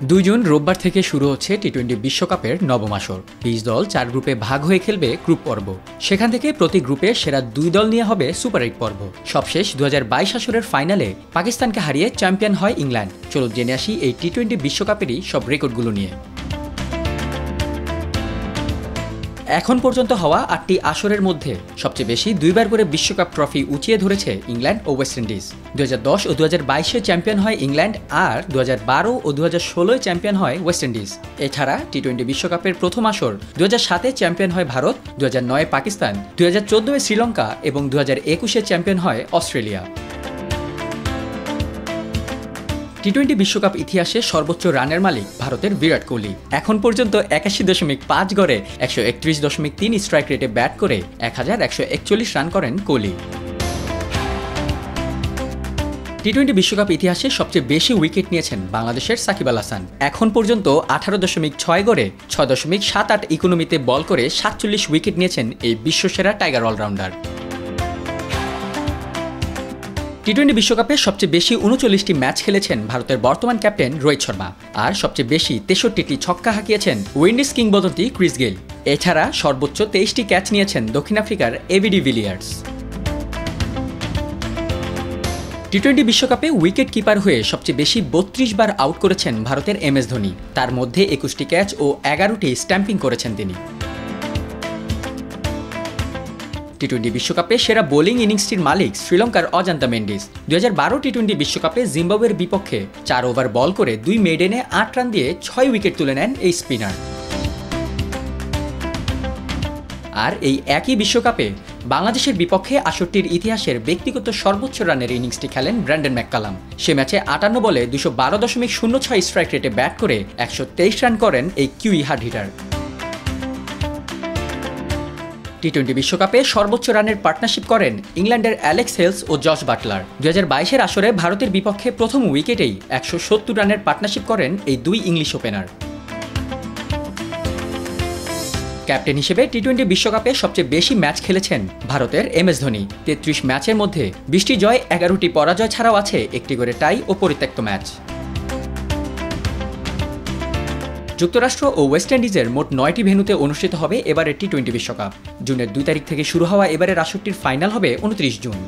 2 June রোববার থেকে শুরু হচ্ছে টি-20 বিশ্বকাপের নবম আসর। 20 দল 4 গ্রুপে ভাগ হয়ে খেলবে গ্রুপ পর্ব। সেখান থেকে প্রতি গ্রুপে সেরা 2 দল নিয়ে হবে সুপার 8 পর্ব। সবশেষ 2022 আসরের ফাইনালে পাকিস্তানকে হারিয়ে চ্যাম্পিয়ন হয় ইংল্যান্ড। চলুন জেনে আসি এই টি-20 বিশ্বকাপেরই সব রেকর্ডগুলো নিয়ে। এখন পর্যন্ত হওয়া 8টি আসরের মধ্যে সবচেয়ে বেশি 2বার করে বিশ্বকাপ ট্রফি উঁচিয়ে ধরেছে ইংল্যান্ড ও ওয়েস্ট ইন্ডিজ। 2010 ও 2022-এ চ্যাম্পিয়ন হয় ইংল্যান্ড, আর 2012 ও 2016-এ চ্যাম্পিয়ন হয় ওয়েস্ট ইন্ডিজ। এছাড়া টি-20 বিশ্বকাপের প্রথম আসর 2007-এ চ্যাম্পিয়ন হয় ভারত, 2009-এ পাকিস্তান, 2014-এ শ্রীলঙ্কা এবং 2021-এ চ্যাম্পিয়ন হয় অস্ট্রেলিয়া। টি-20 বিশ্বকাপ ইতিহাসে সর্বোচ্চ রানের মালিক ভারতের বিরাট কোহলি। এখন পর্যন্ত 81.5 গড়ে 131.3 স্ট্রাইক রেটে ব্যাট করে 1141 রান করেন কোহলি। টি-20 বিশ্বকাপ ইতিহাসে সবচেয়ে বেশি উইকেট নিয়েছেন বাংলাদেশের সাকিব আল হাসান। এখন পর্যন্ত 18.6 গড়ে 6.78 ইকোনমিতে বল করে 47 উইকেট নিয়েছেন এই বিশ্বসেরা টাইগার অলরাউন্ডার। টি-20 বিশ্বকাপে সবচেয়ে বেশি 39টি ম্যাচ খেলেছেন ভারতের বর্তমান ক্যাপ্টেন রোহিত শর্মা, আর সবচেয়ে বেশি 63টি ছক্কা হাঁকিয়েছেন উইন্ডিজ কিংবদন্তি ক্রিস গেইল। এছাড়া সর্বোচ্চ 23টি ক্যাচ নিয়েছেন দক্ষিণ আফ্রিকার এবি ডি ভিলিয়ার্স। টি-20 বিশ্বকাপে উইকেট কিপার হয়ে সবচেয়ে বেশি 32 বার আউট করেছেন ভারতের এমএস ধোনি। তার মধ্যে 21টি ক্যাচ ও 11টি স্ট্যাম্পিং করেছেন তিনি। টি-20 বিশ্বকাপে সেরা বোলিং ইনিংসটির মালিক শ্রীলঙ্কার অজান্তা মেন্ডিস। 2012 টি-20 বিশ্বকাপে জিম্বাবুয়ের বিপক্ষে 4 ওভার বল করে 2 মেডেনে 8 রান দিয়ে 6 উইকেট তুলে নেন এই স্পিনার। আর এই একই বিশ্বকাপে বাংলাদেশের বিপক্ষে 68-র ইতিহাসের ব্যক্তিগত সর্বোচ্চ রানের ইনিংসটি খেলেন ব্র্যান্ডন ম্যাককালাম। সে ম্যাচে 58 বলে 212.06 স্ট্রাইক রেটে ব্যাট করে 123 রান করেন এই কিউই হার্ড হিটার। টি-20 বিশ্বকাপে সর্বোচ্চ রানের পার্টনারশিপ করেন ইংল্যান্ডের অ্যালেক্স হেলস ও জশ বাটলার। 2022-এর আসরে ভারতের বিপক্ষে প্রথম উইকেটেই 170 রানের পার্টনারশিপ করেন এই দুই ইংলিশ ওপেনার। ক্যাপ্টেন হিসেবে টি-20 বিশ্বকাপে সবচেয়ে বেশি ম্যাচ খেলেছেন ভারতের এমএস ধোনি। 33 ম্যাচের মধ্যে 20টি জয়, 11টি পরাজয় ছাড়াও আছে 1টি করে টাই ও পরিত্যক্ত ম্যাচ। যুক্তরাষ্ট্র ও ওয়েস্ট ইন্ডিজের মোট 9টি ভেন্যুতে অনুষ্ঠিত হবে এবারের টি-20 বিশ্বকাপ। জুনের 2 তারিখ থেকে শুরু হওয়া এবারের আসরটির ফাইনাল হবে 29 জুন।